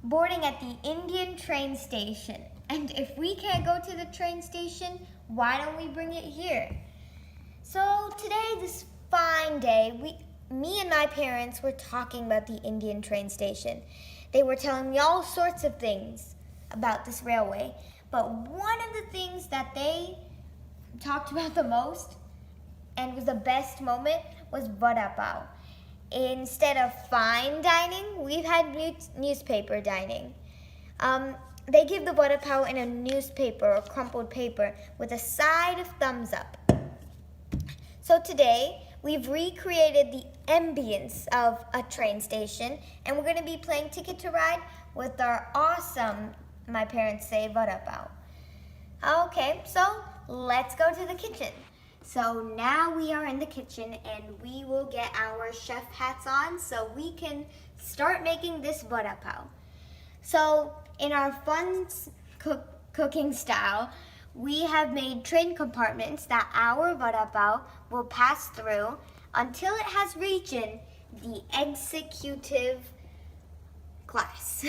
boarding at the Indian train station. And if we can't go to the train station, why don't we bring it here? So today, this fine day, me and my parents were talking about the Indian train station. They were telling me all sorts of things about this railway. But one of the things that they talked about the most and was the best moment was Vada pav. Instead of fine dining, we've had newspaper dining. They give the Vada pav in a newspaper or crumpled paper with a side of thumbs up. So today, we've recreated the ambience of a train station, and we're going to be playing Ticket to Ride with our awesome, my parents say, Vada pav. Okay, so let's go to the kitchen. So now we are in the kitchen, and we will get our chef hats on so we can start making this Vada pav. So in our fun cooking style, we have made train compartments that our Vada pav will pass through until it has reached the executive class.